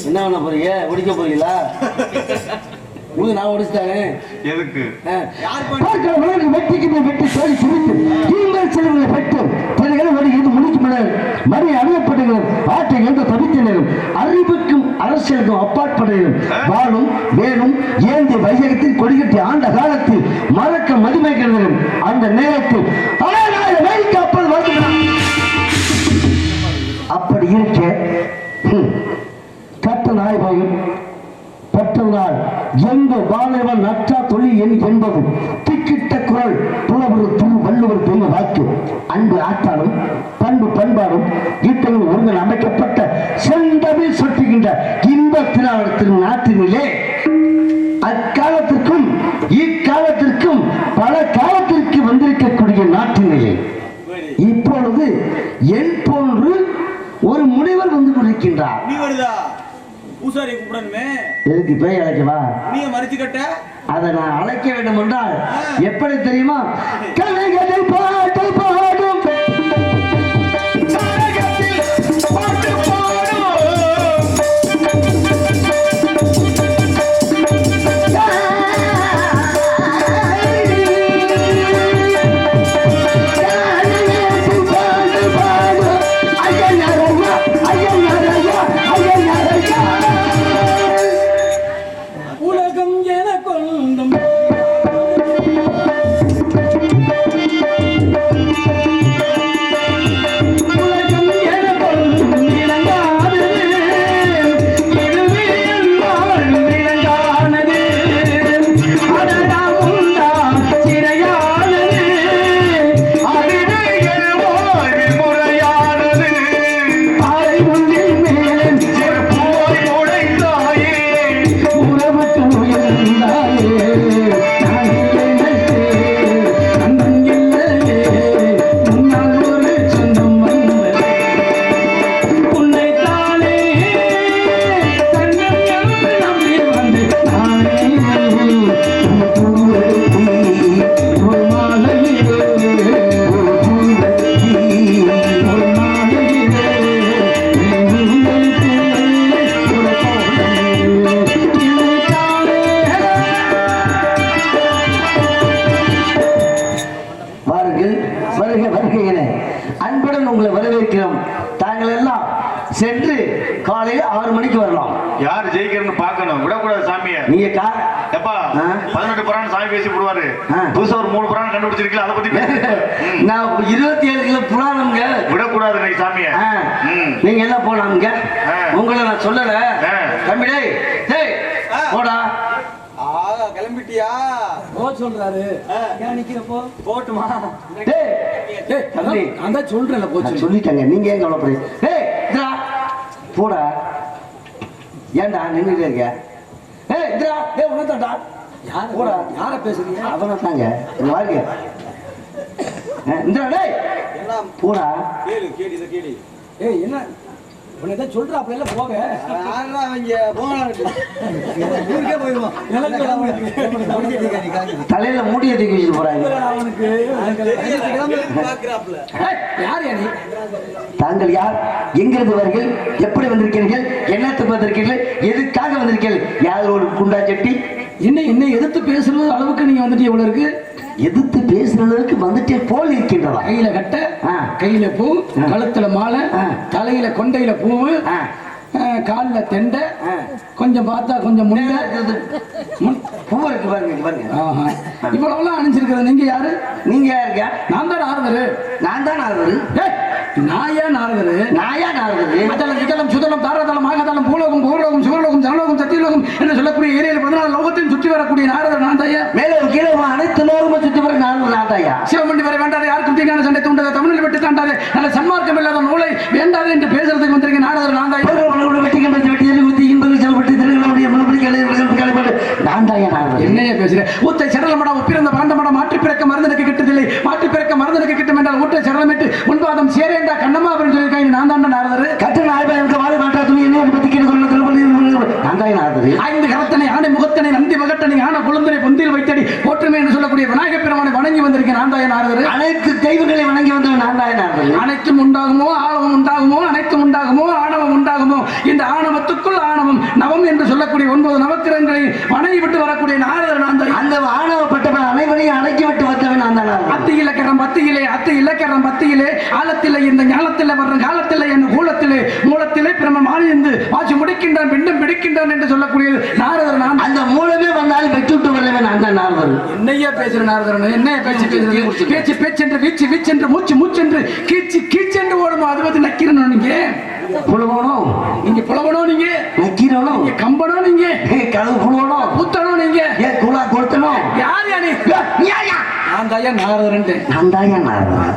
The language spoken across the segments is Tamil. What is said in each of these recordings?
என்ன பண்ண போறீங்க? ஒடிக்க போறீங்களா? நான் ஒடிச்சிட்டாங்க. எதுக்கு? வெட்டிக்கு வெட்டி தேடி சுருட்டு நீங்கள் செல்வங்களை பெற்று பிறகு முடிக்கும் மணி அறியப்படுகிறோம். ஆற்றை எந்த தவித்தினரும் அறிவுக்கும் அரசியலுக்கும் அப்பாற்படுகிறோம். வாழும் வேணும் ஏந்தி வையகத்தில் கொடிகட்டி ஆண்ட காலத்தில் மறக்க மதிமைகிறோம். அந்த நேரத்தில் கப்பல் வருகிறான். அப்படி இருக்க கட்ட நாயகம் பெற்றனால் எங்கு வாழவன் நற்றா தொழில் என்பது திக்கிட்ட குரல் புலவர் திரு வள்ளுவர் பெரிய வாக்கு. அன்பு ஆற்றாலும் பண்பு பண்பாடும் ஈட்டங்கள் ஒருங்கள் அமைக்கப்பட்ட செந்தமிழ் சொட்டுகின்ற இன்பத்தின் நாட்டினிலே அக்காலத்திற்கும் இக்காலத்திற்கும் பல காலத்திற்கு வந்திருக்கக்கூடிய நாட்டினிலே இப்பொழுது என் போன்று ஒரு முனிவர் வந்து கொண்டிருக்கின்றார். பூசாரி கூப்பிடணுமே. எதுக்கு பேய் அழைக்கவா? நீ மறிச்சு கட்ட அதை நான் அழைக்க வேண்டும் என்றால் எப்படி தெரியுமா? கலைகளை பாட்டு பாடும் அன்புடன் உங்களை வரவேற்கிறோம். தாங்கள் எல்லாம் சென்று காலையில் 6 மணிக்கு வரலாம். யார் ஜெயிக்கிறன்னு பார்க்கணும். விடக்கூடாது சாமியை. நீங்க 18 புராணம் சாமி பேசி போடுவாரு. புதுசா ஒரு 3 புராணம் கண்டுபிடிச்சிருக்கீங்க. அதை பத்தி நான் 27 கிலோ புராணம்ங்க. விடக்கூடாது நீ சாமியை. நீங்க எல்லாம் போலாம்ங்க. உங்களை நான் சொல்லல தம்பி. டேய் போடா. கிளம்பிட்டியா? சொல்றாரு. நிக்கிறப்போ போட்டுமா? நான் சொல்றேன் சொல்லிட்டாங்க. நீங்க ஏன் கவலைப்படுறீங்க? போடா. ஏன்டா நின்றுட்டே இருக்க? யார பேசுறீங்க? அவனை தாங்க வாழ்க்கை. போடா. என்ன சொல்றாப்ல போக தலையில மூடிய தூக்கி வச்சுட்டு போறாங்க. தாங்கள் யார்? எங்கிருந்து வருகிறீர்கள்? எப்படி வந்திருக்கிறீர்கள்? என்னத்துக்கு வந்திருக்கிறீர்கள்? எதுக்காக வந்திருக்கிறீர்கள்? யார் ஒரு குண்டா சட்டி? என்ன எதிர்த்து பேசுறது அளவுக்கு நீங்க வந்துட்டு எவ்வளவு இருக்கு? எதிர்த்து பேசுற அளவுக்கு வந்துட்டே போல் இருக்கின்றதா? கையில கட்ட, கையில பூ, கழுத்துல மாலை, தலையில கொண்டையில பூவு, கால்ல தெண்டை, கொஞ்சம் பார்த்தா கொஞ்சம் பூ இருக்கு பாருங்க. இவ்வளவுலாம் அணிஞ்சிருக்கிறது. நீங்க யாரு? நீங்க யாருங்க? நான் தான் நாரதரு. நான் தான் நாரதரு. நாயா நாரதரு? நாயா நாரதரு? அதலம் விதலம் சுதலம் தாரதலம் ஆகதலம் பூலோகம் பூலோகம் சிவலோகம் ஜனலோகம் சத்தியலோகம் என்று சொல்லக்கூடிய ஏரியில் 14 லோகத்தையும் சுற்றி வரக்கூடிய நாரதர் நான் தாயா. மேலே கீழே அனைத்து லோகமும் சுற்றி வர நான் தாயா. சிவமண்டி வரை வேண்டாது, யாருக்கும் தீங்கான சண்டை தூண்டாது, தமிழில் வெட்டி தாண்டாது, நல்ல சன்மார்க்கம் இல்லாத நூலை வேண்டாது என்று பேசுறதுக்கு வந்திருக்க நாரதர் நான் தாயா. வெட்டி வெட்டி வெட்டி பாண்டமடா உப்பிருந்த பாண்டமடா மாற்றி பிறக்க மருந்தனுக்கு கிட்டதில்லை மாற்றி பிறக்க மருந்தனுக்கு கிட்டும் என்றால் ஊற்றை சரளமிட்டு முன்பாதம் சேரேண்டா கண்ணம்மா அப்படின்னு சொல்லியிருக்காங்க. நான் தான் நாரதர் கற்று நாய்பாயனுக்கு வாழை மாற்றா துணி என்ன பத்தி நான் தான் நாரதர். 5 கரத்தனை ஆணை முகத்தனை நந்தி மகட்டனை ஆன குழந்தனை பொந்தில் வைத்தடி போற்றுமே என்று சொல்லக்கூடிய விநாயகப் பெருமானை வணங்கி வந்திருக்கேன். நான் தான் நாரதர். அனைத்து தெய்வங்களை வணங்கி வந்தவன் நான் தான் நாரதர். அனைத்தும் உண்டாகுமோ ஆணவம் உண்டாகுமோ அனைத்தும் உண்டாகுமோ ஆணவம் உண்டாகுமோ இந்த ஆணவத்துக்குள் ஆணவம் நவம் என்று சொல்லக்கூடிய 9 நவக்கிரங்களை வணங்கி விட்டு வரக்கூடிய நாரதர் நான் தான். அந்த ஆணவப்பட்டவன் அனைவரையும் அடக்கி விட்டு வந்தவன் நான் தான். அத்து இலக்கரம் பத்தியிலே அத்து இலக்கரம் பத்தியிலே ஆழத்திலே இந்த ஞானத்திலே வர்ற காலத்திலே என் கூலத்திலே மூலத்திலே பிரம்ம மாறிந்து வாசி முடிக்கின்றான் பிண்டம் பிடிக்கின்றான் என்று சொல்லக்கூடிய நாரதர் நான். அந்த மூலமே வந்தால் வெற்றி விட்டு வரவன் நான் தான் நாரதர். என்னையா பேசுற நாரதர் என்னைய பேச்சு பேசுறது பேச்சு பேச்சென்று வீச்சு வீச்சென்று மூச்சு மூச்சென்று கீச்சு கீச்சென்று ஓடுமோ அது வந்து நக்கிறணும். நீங்க புலவணும் நீங்க புலவணும் நீங்க நக்கிறணும் நீங்க கம்பணும் நீங்க கழுவு புலவணும் புத்தணும் நீங்க குலா கொடுத்தணும். யார் யாரு நான் தாயா நாரதர். நான் தாயா நாரதர்.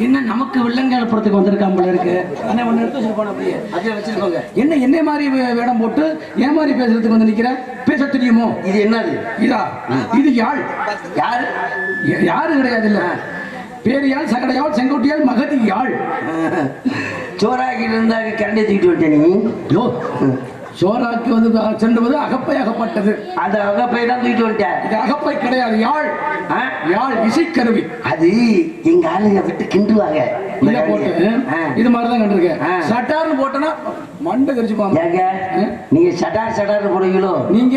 என்ன நமக்கு வில்லங்காலப்புறத்துக்கு வந்திருக்கான் போல இருக்கு. ஆனா ஒன்னு எடுத்து வச்சிருப்போம் அப்படியே அதே வச்சிருக்கோங்க. என்ன என்ன மாதிரி வேடம் போட்டு ஏன் மாதிரி பேசுறதுக்கு வந்து நிக்கிற பேச தெரியுமோ? இது என்னது? இதா இது யாழ். யாரு யாரு கிடையாது இல்ல பேரியாள் சகடையாள் செங்கோட்டியாள் மகதி யாழ். சோறாக்கி இருந்தாங்க கரண்டை தூக்கிட்டு விட்டேன் நீ. யோ சோறாக்கி வந்து சென்றுவது அகப்பை அகப்பட்டது. அந்த அகப்பை தான் தூக்கிட்டு வந்துட்டேன். இது அகப்பை கிடையாது யாழ். யாழ் இசைக்கருவி. அது எங்க ஆளுங்க விட்டு கிண்டுவாங்க. இதை போட்டு இது மாதிரிதான் கண்டிருக்கேன். சட்டார்னு போட்டோன்னா மண்டை கரிச்சுப்பாங்க. நீங்க சட்டார் சட்டார்னு போடுவீங்களோ? நீங்க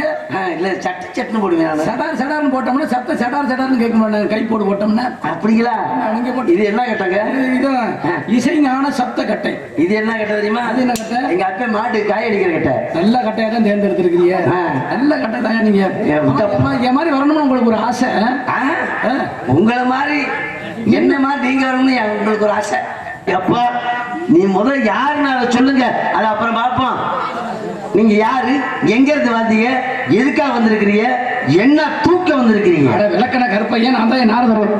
இல்ல சட்டு சட்டுன்னு போடுவீங்க. சட்டார் சட்டார்னு போட்டோம்னா சத்த சட்டார் சட்டார்னு கேட்க மாட்டாங்க. கை போட்டு போட்டோம்னா அப்படிங்களா? நீங்க போட்டு இது என்ன கட்டாங்க? இதுதான் இசைஞான சப்த கட்டை. இது என்ன கட்டை தெரியுமா? அது என்ன கட்டை? எங்க அப்பா மாட்டு காய் அடிக்கிற கட்டை. நல்ல கட்டையா தான் தேர்ந்தெடுத்திருக்கிறீங்க. நல்ல கட்டை தான். நீங்க என் மாதிரி வரணும்னு உங்களுக்கு ஒரு ஆசை. உங்களை மாதிரி என்ன மாதிரி நீங்க வரணும்னு உங்களுக்கு ஒரு ஆசை. எப்பா நீ முதல்ல யாருன்னு அதை சொல்லுங்க, அதை அப்புறம் பார்ப்போம். நீங்க யாரு, எங்க இருந்து வந்தீங்க, எதுக்காக வந்திருக்கிறீங்க, என்ன தூக்க வந்திருக்கிறீங்க? விளக்கண கருப்பையன் நான் தான் நாரதர்.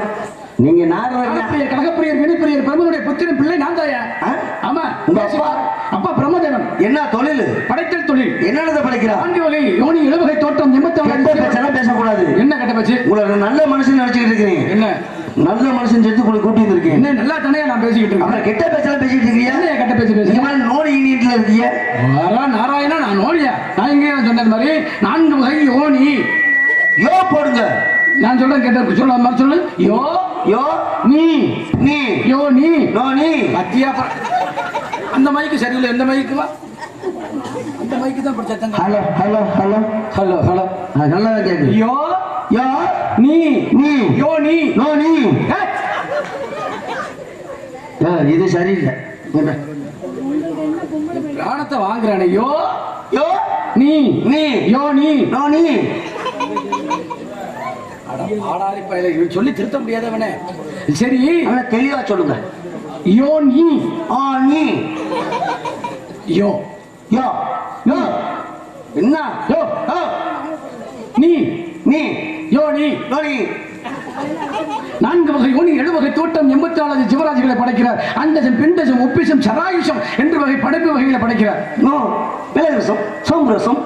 நீங்க நாரதர் கனகப்பிரியர் வினைப்பிரியர் பிரம்மனுடைய புத்திரன் பிள்ளை நான் தாயா. ஆமா உங்க அப்பா பிரம்மதேவன். என்ன தொழில்? படைத்தல் தொழில். என்னென்ன படைக்கிறார்? 4 வகை யோனி 7 வகை தோற்றம் 87 பேசக்கூடாது. என்ன கட்ட பேச்சு? உங்களை நல்ல மனுஷன் நினைச்சுக்கிட்டு இருக்கிறீங்க. என்ன நல்ல மனுஷன் சேர்த்து உங்களை கூட்டி வந்திருக்கேன். என்ன நல்லா தானே நான் பேசிக்கிட்டு இருக்கேன். கெட்ட பேச்செல்லாம் பேசிட்டு இருக்கீங்க. என்ன கெட்ட பேச்சு பேசுறீங்க? நோனி நீட்ல இருக்கீங்க. நாராயணா நான் நோனியா? நான் எங்க சொன்னது மாதிரி 4 வகை யோனி. யோ போடுங்க. நான் சொல்றேன் கேட்ட சொல்ல மாதிரி சொல்லு. யோ யோ நீ நீ யோ நீ நோ நீ பத்தியா. அந்த மைக்கு சரியில்லை. எந்த மைக்கு வா? அந்த மைக்கு தான் படிச்சாங்க. Hello hello hello hello hello நல்லா கேக்குது. யோ யோ நீ நீ யோ நீ நோ நீ. இது சரியில்லை. பிராணத்தை வாங்குறானே. யோ யோ நீ நீ யோ நீ நோ நீ. ஆடாரி பயில சொல்லி திருத்த முடியாதவனே. சரி தெளிவா சொல்லுங்க. யோ நீ ஆ நீ யோ யோ யோ என்ன யோ நீ நீ யோ நீ யோ நீ. 4 வகை யோனி 7 வகை தோட்டம் 84 ஜீவராசிகளை படைக்கிறார். அண்டசம் பிண்டசம் உப்பிசம் சராயுஷம் என்று வகை படைப்பு வகைகளை படைக்கிறார். விலரசம் சோம்பரசம்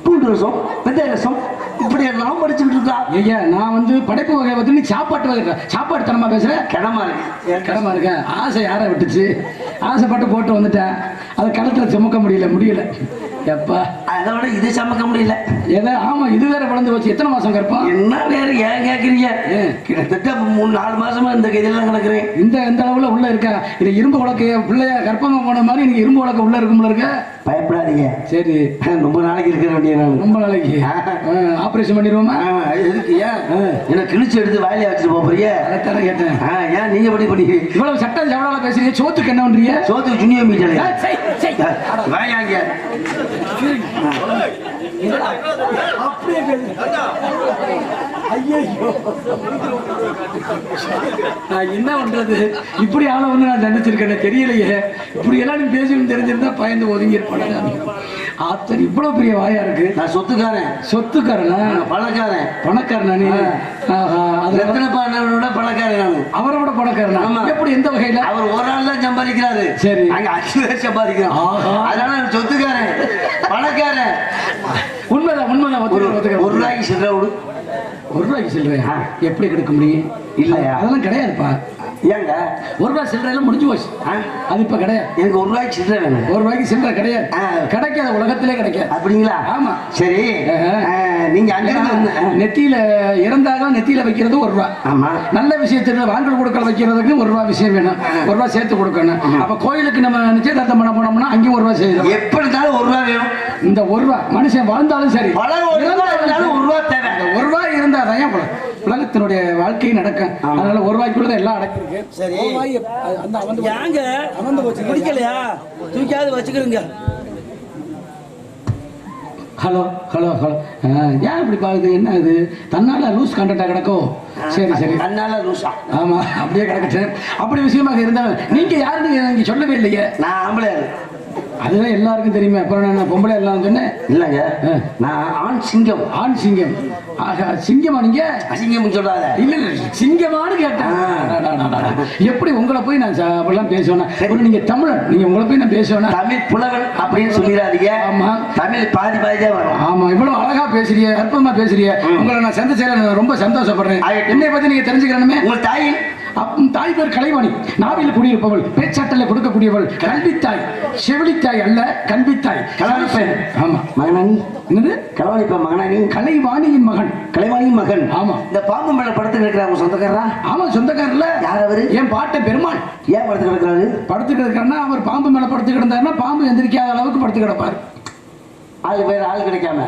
பூண்டு ரசம் வெந்தய ரசம் இப்படி எல்லாம் படிச்சுக்கிட்டு இருக்கா. ஐயா நான் வந்து படைப்பு வகை வந்து நீ சாப்பாட்டு வகை சாப்பாடு தனமா பேசுற. கிடமா இருக்கு கிடமா இருக்க. ஆசை யாரை விட்டுச்சு? ஆசைப்பட்டு போட்டு வந்துட்டேன். அதை களத்துல சுமக்க முடியல எப்பா. அதை விட இதை சமக்க முடியல. ஏதோ ஆமா இது வேற வளர்ந்து போச்சு. எத்தனை மாசம் கற்போம்? என்ன வேற ஏன் கேட்குறீங்க? கிட்டத்தட்ட 3-4 மாசமா இந்த இதெல்லாம் கிடக்குறேன். இந்த எந்த அளவுல உள்ள இருக்க இது இரும்பு உலக்கு பிள்ளைய கற்பமா போன மாதிரி நீங்க இரும்பு உலக்க உள்ள இருக்கும்ல இருக்க. பயப்படாதீங்க. சரி ரொம்ப நாளைக்கு இருக்கிற வேண்டிய நான் ரொம்ப நாளைக்கு ஆபரேஷன் பண்ணிடுவோமா? எதுக்கு? ஏன் என்ன கிழிச்சு எடுத்து வாயில வச்சுட்டு போறீங்க? அதைத்தானே கேட்டேன். ஏன் நீங்க படி இவ்வளவு சட்டம் சவடால பேசுறீங்க? சோத்துக்கு என்ன பண்றீங்க? சோத்துக்கு ஜுனியர் மீட்டலையா? வாயாங்க என்ன பண்றது? இப்படி ஆள வந்து நான் தண்டிச்சிருக்கேன் தெரியலையே. இப்படி எல்லாம் நீ பேசணும்னு தெரிஞ்சிருந்தா பயந்து ஒதுங்கி இருப்பாங்க. ஆத்தர் இவ்வளவு பெரிய வாயா இருக்கு. நான் சொத்துக்காரன். சொத்துக்காரனா? பணக்காரன். பணக்காரனா? நீ ரத்னபானோட பணக்காரன். நான் அவரை விட பணக்காரனா? எப்படி எந்த வகையில? அவர் ஒரு ஆள் தான் சம்பாதிக்கிறாரு. சரி அங்க 5 பேர் சம்பாதிக்கிறோம். அதனால சொத்துக்காரன் பணக்காரன். உண்மைதான். 1 ரூபாய்க்கு சில்லறை விடு. ஒரு ரூபாய்க்கு சில்லறையா எப்படி கிடைக்க முடியும்? இல்லையா, அதெல்லாம் கிடையாதுப்பா. ஏங்க 1 ரூபாய் சில்லறையெல்லாம் முடிஞ்சு போச்சு. அது இப்ப கிடையாது. எனக்கு 1 ரூபாய்க்கு சில்லறை வேணும். 1 ரூபாய்க்கு சில்லறை கிடையாது, கிடைக்காத, உலகத்திலே கிடைக்காது. அப்படிங்களா? ஆமா. சரி, நீங்க அங்கிருந்து நெத்தியில இறந்தாக நெத்தியில வைக்கிறது 1 ரூபாய். ஆமா. நல்ல விஷயத்துல வாங்கல் கொடுக்கல் வைக்கிறதுக்கு 1 ரூபாய் விஷயம் வேணும். 1 ரூபாய் சேர்த்து கொடுக்கணும். அப்ப கோயிலுக்கு நம்ம நிச்சயதார்த்தம் பண்ண போனோம்னா அங்கேயும் 1 ரூபாய் செய்யணும். எப்படி இருந்தாலும் 1 ரூபாய் வேணும். இந்த 1 ரூபாய் மனுஷன் வாழ்ந்தாலும் சரி, 1 ரூபாய் தேவை. 1 ரூபாய் இருந்தா தான் உலகத்தினுடைய வாழ்க்கை நடக்கும். அதனால 1 ரூபாய்க்குள்ள எல்லாம் அடக்கிருக்கு. சரி, அமர்ந்து போச்சு, குடிக்கலையா? தூக்கியாவது வச்சுக்கிறீங்க. ஹலோ ஹலோ ஹலோ, ஏன் இப்படி பாக்குது? என்ன இது தன்னால லூஸ் கண்டக்டா கிடக்கும்? சரி சரி, தன்னால லூஸா? ஆமா, அப்படியே கிடக்கட்டு. அப்படி விஷயமாக இருந்தாலும் நீங்க யாருன்னு நீங்க சொல்லவே இல்லையே. நான் ஆம்பளை, அதுதான் எல்லாருக்கும் தெரியுமே. அப்புறம் நான் பொம்பளை எல்லாம் சொன்னேன். இல்லைங்க, நான் ஆண் சிங்கம். ஆண் சிங்கம்? ஆஹா, சிங்கமா? நீங்க அசிங்கம் சொல்லாத. இல்ல இல்ல, சிங்கமானு கேட்டேன். எப்படி உங்களை போய் நான் அப்படிலாம் பேசுவேன்? நீங்க தமிழன், நீங்க உங்களை போய் நான் பேசுவேன் தமிழ் புலவன் அப்படின்னு சொல்லிடாதீங்க. ஆமா, தமிழ் பாதி தான் வரும். ஆமா, இவ்வளவு அழகா பேசுறீங்க, அற்புதமா பேசுறீங்க. உங்களை நான் சந்திச்சேன், ரொம்ப சந்தோஷப்படுறேன். என்னை பத்தி நீங்க தெரிஞ்சுக்கிறேனுமே. உங்க தாய் பேர் கலைவாணி, நாவில் குடியிருப்பவள், பேச்சாட்டல கொடுக்கக்கூடியவள், கல்வித்தாய். செவிலித்தாய் அல்ல, கல்வித்தாய். கலைவாணி. ஆமா, மகனானி. என்னது கலைவாணி? மகனானி, கலைவாணியின் மகன். கலைவாணியின் மகன். ஆமா. இந்த பாம்பு மேல படுத்து கிடக்குறாங்க சொந்தக்காரரா? ஆமா, சொந்தக்காரர்ல. யார் அவரு? என் பாட்டை பெருமாள். ஏன் படுத்து கிடக்குறாரு? படுத்து கிடக்குறாருன்னா அவர் பாம்பு மேல படுத்து கிடந்தாருன்னா பாம்பு எந்திரிக்காத அளவுக்கு படுத்து கிடப்பாரு. ஆள் கிடைக்காம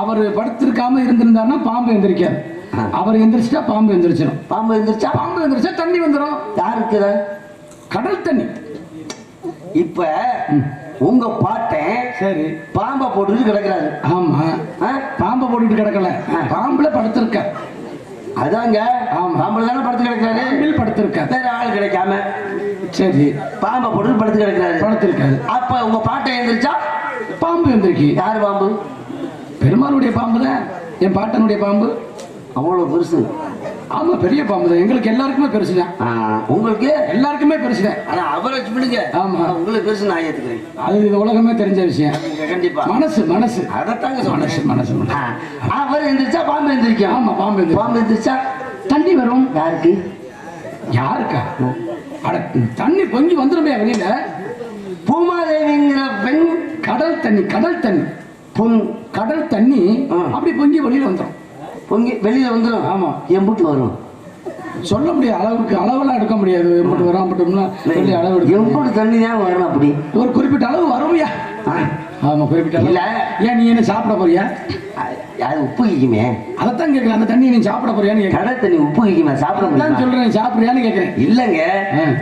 அவர் படுத்திருக்காம இருந்திருந்தாருன்னா பாம்பு எந்திரிக்காது. அவர் எந்திரிச்சா பாம்பு எந்திரிச்சிடும். பாம்பு எந்திரிச்சா தண்ணி வந்துடும். யாருக்கு? கடல் தண்ணி. இப்ப உங்க பாட்டை சரி பாம்பை போட்டுட்டு கிடக்குறாரு. ஆமா, பாம்பை போட்டுட்டு கிடக்கல, பாம்புல படுத்திருக்க. அதாங்க, பாம்புல தானே படுத்து கிடக்குறாரு. படுத்திருக்க, வேற ஆள் கிடைக்காம. சரி, பாம்பை போட்டு படுத்து கிடக்குறாரு. அப்ப உங்க பாட்டை எந்திரிச்சா பாம்பு எந்திரிக்கு. யாரு பாம்பு? பெருமாளுடைய பாம்பு தான் என் பாட்டனுடைய பாம்பு. அவ்வளவு பெருசு? ஆமா, பெரிய பாம்பு தான். எங்களுக்கு எல்லாருக்குமே பெருசுதான். உங்களுக்கு எல்லாருக்குமே பெருசுதான். ஆனா அவரை விடுங்க. ஆமா, உங்களுக்கு பெருசு நான் ஏத்துக்கிறேன். அது இது உலகமே தெரிஞ்ச விஷயம். கண்டிப்பா. மனசு அதைத்தாங்க. மனசு அவர் எந்திரிச்சா பாம்பு எந்திரிக்கும். ஆமா, பாம்பு எந்திரிச்சா தண்ணி வரும். யாருக்கா? தண்ணி பொங்கி வந்துருமே வெளியில. பூமாதேவிங்கிற பெண் கடல் தண்ணி அப்படி பொங்கி வெளியில வந்துடும். பொங்கி வெளியில வந்துடும். ஆமா, எம்புட்டு வரும் சொல்ல முடியாது. அளவெல்லாம் எடுக்க முடியாது. எம்புட்டு வரும் அளவு எம்புட்டு தண்ணி தான் வரும். அப்படி ஒரு குறிப்பிட்ட அளவு வரும்யா. ஆமா, குறிப்பிட்ட அளவு. ஏன் நீ என்ன சாப்பிட போறியா? யாரு உப்பு கிக்குமே? அதைத்தான் கேட்கறேன். அந்த தண்ணி நீ சாப்பிட போறியான்னு? கடல் தண்ணி உப்பு கிக்குமே, சாப்பிட சொல்றேன். சாப்பிடுறியான்னு கேட்கிறேன். இல்லங்க,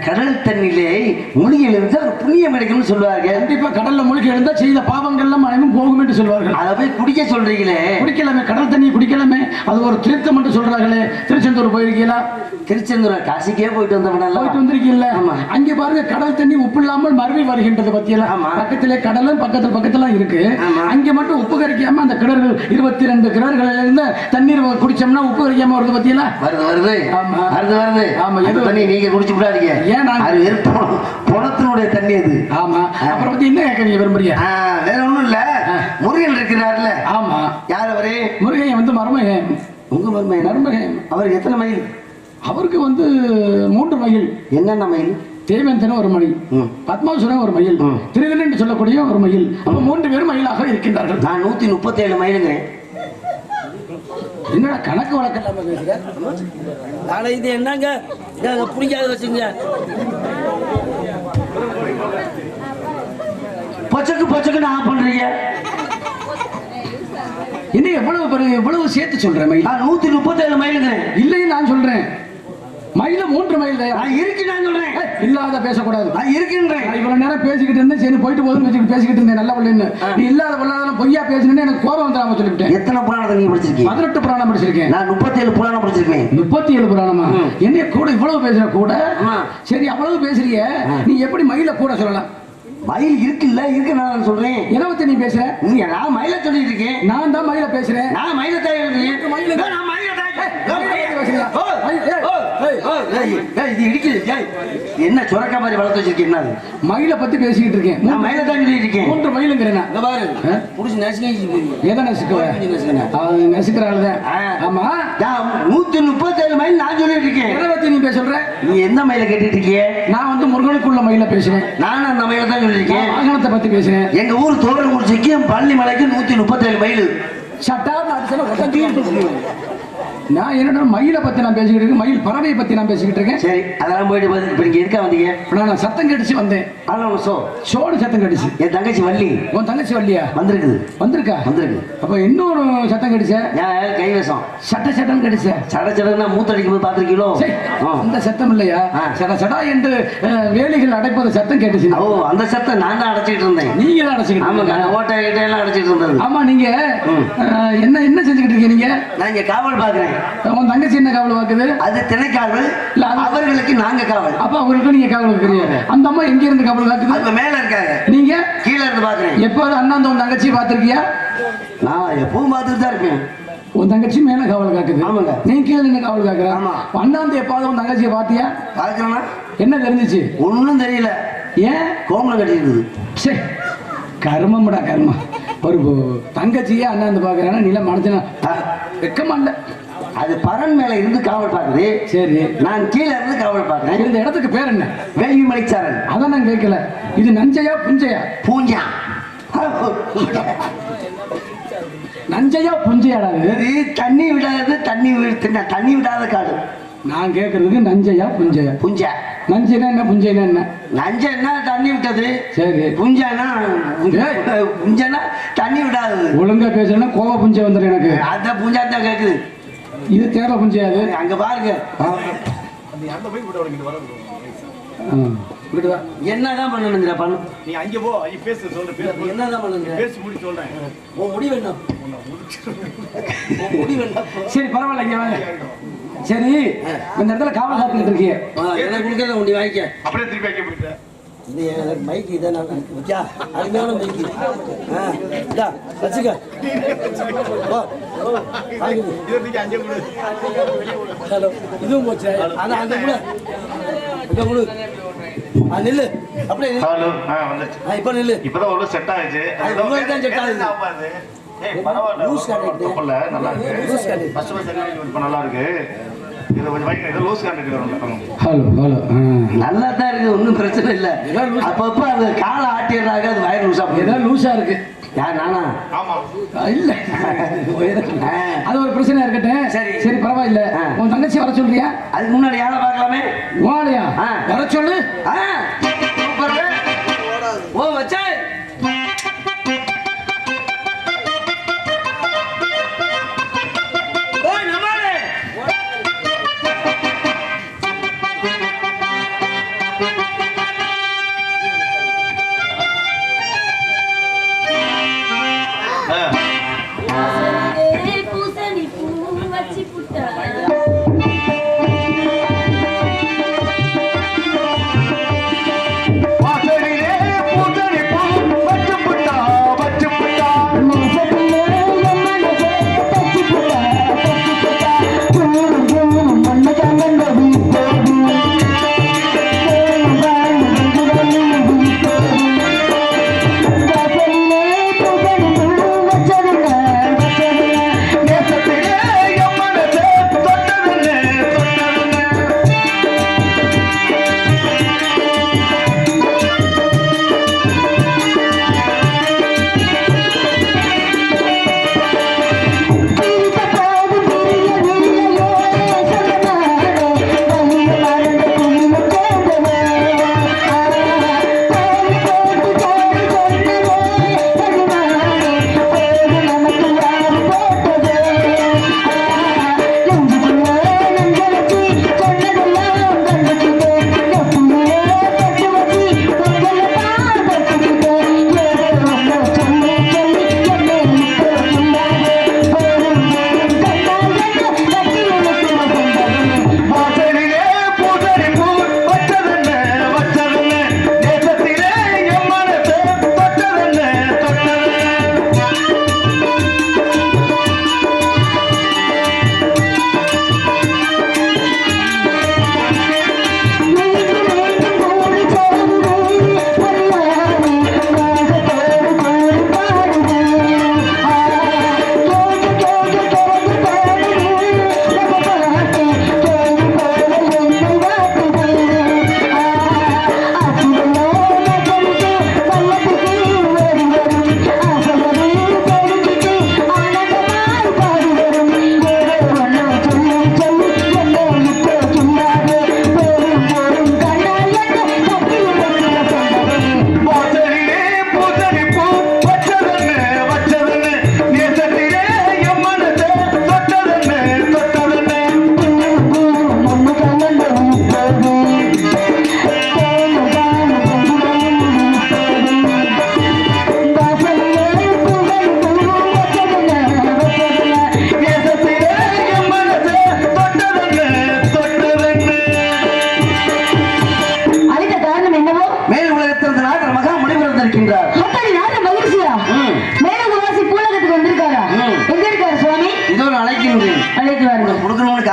கடல் தண்ணியிலே மூழ்கி எழுந்தா ஒரு புண்ணியம் கிடைக்கும்னு சொல்லுவாங்க. கண்டிப்பா கடல்ல மூழ்கி எழுந்தா செய்த பாவங்கள்லாம் மனமும் போகும் என்று சொல்வார்கள். அதை போய் குடிக்க சொல்றீங்களே? குடிக்கலாமே, கடல் தண்ணி குடிக்கலாமே. அது ஒரு தீர்த்தம் என்று சொல்றாங்களே. திருச்செந்தூர் போயிருக்கீங்களா? திருச்செந்தூர் காசிக்கே போயிட்டு வந்திருக்கீங்களா? அங்க பாருங்க, கடல் தண்ணி உப்பு இல்லாமல் மறுபடி வருகின்றது பத்தியெல்லாம். பக்கத்திலே கடலும் பக்கத்துல இருக்கு. அங்க மட்டும் உப்பு கரைக்காம அந்த கிணறுகள் 22 கிணறுகளில் இருந்து தண்ணீர் குடிச்சோம்னா உப்பு கரைக்காம வருது பத்தியெல்லாம். வருது. ஆமா, எது தண்ணி நீங்க குடிச்சு விடாதீங்க. ஏன்? அது பணத்தினுடைய தண்ணி அது. ஆமா. அப்புறம் பத்தி என்ன கேட்க நீங்க விரும்புறீங்க? வேற ஒண்ணும் இல்ல. முருகன் இருக்கிறார்ல? ஆமா. யார் அவரு? முருகன் வந்து மருமகன். உங்க மருமகன். அவருக்கு எத்தனை மைல்? அவருக்கு வந்து 3 மைல். என்னென்ன மைல்? தேவேந்திரன் ஒரு மைல், பத்மாசுரன் ஒரு மைல், திருதன் என்று சொல்லக்கூடிய ஒரு மைல். அப்ப 3 பேரும் மயிலாக இருக்கின்றார்கள். நான் 137 மைலுங்கிறேன். என்னடா கணக்கு வழக்கம் இல்லாம பேசுற? இது என்னங்க புரிஞ்சாத வச்சுங்க. பொச்சக்கு நான் பண்றீங்க என்ன? எவ்வளவு சேர்த்து சொல்றேன் மைல்? 137 மைலுங்கிறேன். இல்லையே, நான் சொல்றேன் மைல 3 மைல் இருக்கு. நான் சொல்றேன் இல்லாத பேசக்கூடாது. இருக்கின்றேன். இவ்வளவு நேரம் பேசிக்கிட்டு இருந்தேன். சரி போயிட்டு போதும் பேசிக்கிட்டு இருந்தேன். நல்ல பிள்ளைன்னு நீ இல்லாத பொல்லாதெல்லாம் பொய்யா பேசினேன்னு எனக்கு கோபம் வந்துடாம சொல்லிவிட்டேன். எத்தனை புராணத்தை நீங்க படிச்சிருக்கீங்க? 18 புராணம் படிச்சிருக்கேன். நான் 37 புராணம் படிச்சிருக்கேன். 37 புராணமா? என்ன கூட இவ்வளவு பேசுற கூட? சரி, அவ்வளவு பேசுறீங்க, நீ எப்படி மயில கூட சொல்லலாம்? மயில் இருக்குல்ல, இருக்கு. நான் சொல்றேன். என்ன பத்தி நீ பேசுற? நான் மயில சொல்லிட்டு இருக்கேன். நான் தான் மயில பேசுறேன். நான் மயில தாய். இது இடிக்குது. ஏய், என்ன சுரக்கா மாதிரி வளர்த்து வச்சிருக்கீங்க? என்ன அது? மயிலை பத்தி பேசிக்கிட்டு இருக்கேன். நான் மயிலை தான் சொல்லிட்டு இருக்கேன். 3 மயிலுங்கிறேன். இங்க பாரு, புடிச்சு நசுக்கி எதை நசுக்குவேன்? நசுக்கிறாள்தான். ஆமா, 137 மைல் நான் சொல்லிட்டு இருக்கேன். எதை பத்தி நீ சொல்ற? நீ எந்த மயில கேட்டுட்டு இருக்கிய? நான் வந்து முருகனுக்குள்ள மயில பேசுறேன். நானும் அந்த மயில தான் சொல்லியிருக்கேன். வாகனத்தை பத்தி பேசுறேன். எங்க ஊர் தோரங்குறிச்சிக்கு பள்ளி மலைக்கு 137 மைல். சட்டார்னு அடிச்சா உடனே நான் என்னோட மயிலை பத்தி நான் பேசிக்கிட்டு இருக்கேன். மயில் பறவையை பத்தி நான் பேசிக்கிட்டு இருக்கேன். சரி, அதெல்லாம் போயிட்டு பாத்து இப்ப நீங்க எதுக்கா வந்தீங்க? நான் சத்தம் கடிச்சு வந்தேன். சோடு சத்தம் கடிச்சு. என் தங்கச்சி வள்ளி. உன் தங்கச்சி வள்ளியா? வந்திருக்குது. வந்திருக்கா? வந்திருக்கு. அப்ப இன்னொரு சத்தம் கடிச்ச. ஏன் கைவசம் சட்ட சட்டம் கடிச்ச. சட சடன்னா மூத்தடிக்கும் போது பாத்திருக்கீங்களோ? அந்த சத்தம் இல்லையா? சட சடா என்று வேலிகள் அடைப்பது சத்தம் கேட்டுச்சு. ஓ, அந்த சத்தம் நான் தான் அடைச்சிட்டு இருந்தேன். நீங்க தான் அடைச்சிக்கிட்டு? ஆமாங்க, ஓட்டை எல்லாம் அடைச்சிட்டு இருந்தது. ஆமா, நீங்க என்ன என்ன செஞ்சுக்கிட்டு இருக்கீங்க? நீங்க? நான் இங்க காவல் பாக்குறேன். உன் தங்கச்சி என்ன காவல் பாக்குது? அது திணைக்காவல். அவர்களுக்கு நாங்க காவல். அப்ப அவங்களுக்கு நீங்க காவல் இருக்கிறீங்க. அந்த அம்மா எங்க இருந்து காவல் பாக்குது? அவங்க மேல இருக்காங்க. நீங்க கீழே இருந்து பாக்குறேன். எப்போது அண்ணாந்த உன் தங்கச்சி பாத்திருக்கியா? நான் எப்பவும் பார்த்துட்டு தான் இருப்பேன். உன் தங்கச்சி மேல காவல் காக்குது. ஆமாங்க. நீ கீழே நின்று காவல் காக்குற. ஆமா. அண்ணாந்து எப்பாவது உன் தங்கச்சியை பாத்தியா? பாக்குறேன்னா என்ன தெரிஞ்சிச்சு? ஒண்ணும் தெரியல. ஏன்? கோமலம் கட்டிருக்குது. சே, கர்மம்டா கர்மம். ஒரு தங்கச்சியே அண்ணாந்து பாக்குறானா நீல மனசுனா வெக்கமா இல்ல? அது பரன் மேல இருந்து காவல் பாக்குது. சரி, நான் கீழே இருந்து காவல் பாக்குறேன். இந்த இடத்துக்கு பேர் என்ன? வேள்வி மலைச்சாரன். அதான் நான் கேட்கல. இது நஞ்சையா புஞ்சையா? பூஞ்சா. நஞ்சையா புஞ்சையாடா? இது தண்ணி விடாதது, தண்ணி விடாத காடு. நான் கேட்கறதுக்கு நஞ்சையா புஞ்சையா? புஞ்சா. நஞ்சைனா என்ன, புஞ்சைனா என்ன? நஞ்சன்னா தண்ணி விட்டது. சரி. புஞ்சானா தண்ணி விடாதது. ஒழுங்கா பேசுறேன்னா கோவா புஞ்சை வந்துடும் எனக்கு. அந்த புஞ்சா தான் கேக்குது. இது தேவை புஞ்சையாது. அங்க பாருங்க. என்னதான் பண்ணணுங்கிற பண்ணு. நீ அங்க போ, அங்க பேசு, சொல்ற பேசு. என்னதான் பண்ணுங்க? பேசி முடி சொல்றேன். உன் முடி வேணும். முடி வேணும். சரி, பரவாயில்ல, இங்க வாங்க. சரி, இந்த இடத்துல காவல் காத்துக்கிட்டு இருக்கீங்க. எனக்கு கொடுக்கறத உண்டி வாங்கிக்க. அப்படியே திருப்பி வைக்க போயிட்டேன். இது எனக்கு மைக் இதான் அருமையான மைக். வச்சுக்க. ஹலோ, இதுவும் போச்சு. அதான் அந்த கூட முழு நெல்லு அப்படியே. ஹலோ, வந்துச்சு. இப்ப நெல்லு. இப்பதான் ஒரு செட் ஆயிடுச்சு. அது உங்களுக்கு தான் செட் ஆகுது. ஏய், பரவாயில்ல. Loose contract. நல்லா இருக்கு. Loose contract. ஃபர்ஸ்ட் சரி, இப்ப நல்லா இருக்கு. இது கொஞ்சம் வைங்க. இது லூஸ் கான்ட்ராக்ட் வரும். Hello hello. நல்லா தான் இருக்கு, ஒன்றும் பிரச்சனை இல்லை. அப்பப்போ அது காலை ஆட்டிடுறாங்க, அது வயிறு லூஸா போயிடும். ஏதாவது லூஸா இருக்கு. யார் நானா? ஆமா. இல்ல, அது ஒரு பிரச்சனையா இருக்கட்டும். சரி சரி, பரவாயில்ல. உன் தங்கச்சி வர சொல்றியா? அதுக்கு முன்னாடி யாரை பார்க்கலாமே? வாழையா வர சொல்லு. ஓ வச்சே. பூசணி பூ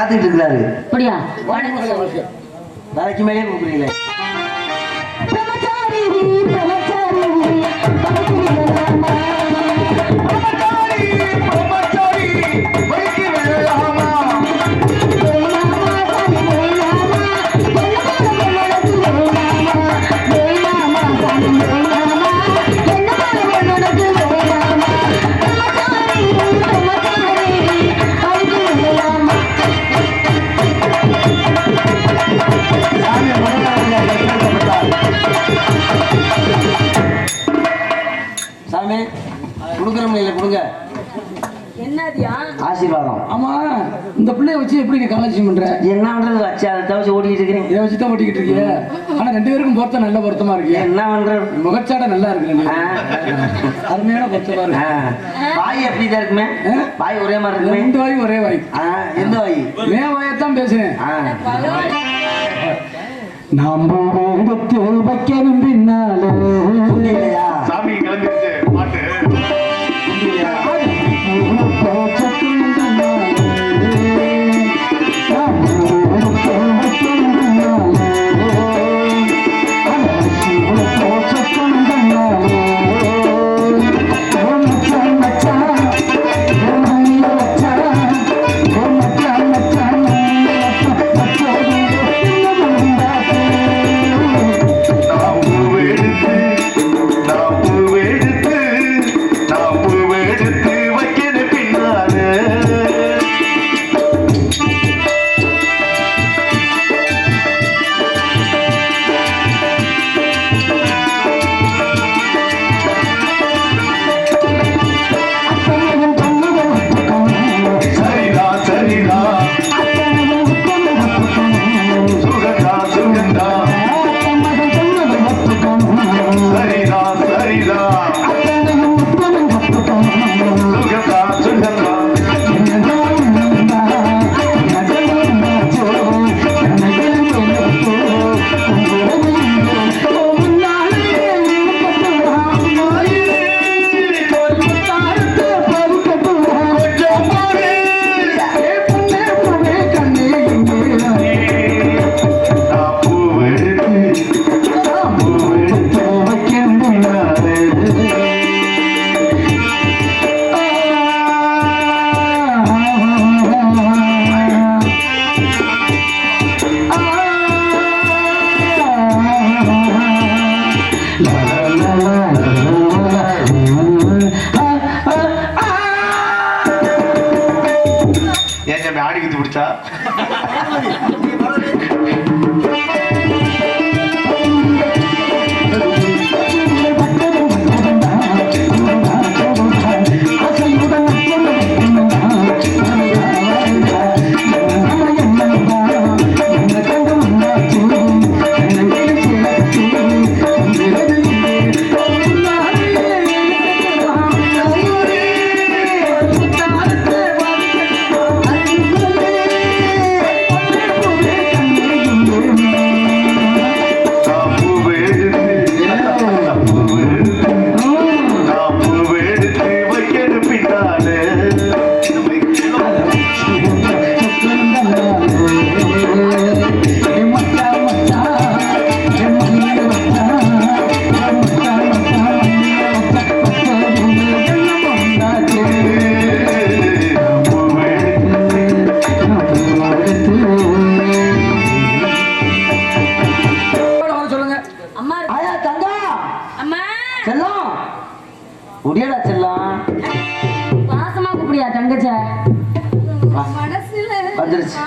காத்துக்கிட்டு இருக்கிறாரு. அப்படியா? நாளைக்கு மேலே கூப்பிடுறீங்களே. சாமி கொடுக்குறோம் இல்லை கொடுங்க. என்னதியா? ஆசீர்வாதம். ஆமா, இந்த பிள்ளைய வச்சு எப்படி நீ காலேஜ் பண்ற? என்ன பண்றது, வச்சு அதை தவிச்சு ஓடிக்கிட்டு இருக்கிறேன். இதை வச்சு தான் ஓட்டிக்கிட்டு இருக்கீங்க. ஆனா 2 பேருக்கும் பொருத்தம் நல்ல பொருத்தமா இருக்கு. என்ன பண்றது, முகச்சாடை நல்லா இருக்கு. அருமையான பொருத்தமா இருக்கு. வாய் அப்படிதான் இருக்குமே. வாய் ஒரே மாதிரி இருக்குமே. 2 வாய் ஒரே வாய். எந்த வாய்? மே வாயத்தான் பேசுறேன். நாம் எடுத்து வைக்கணும் பின்னாலே சாமி கிளம்பிடுச்சு பாட்டு. ஆடி குத்து பிடிச்சா முடியடா செல்லம். பாசமா கூப்பிடியா தங்கச்ச? வந்துருச்சு.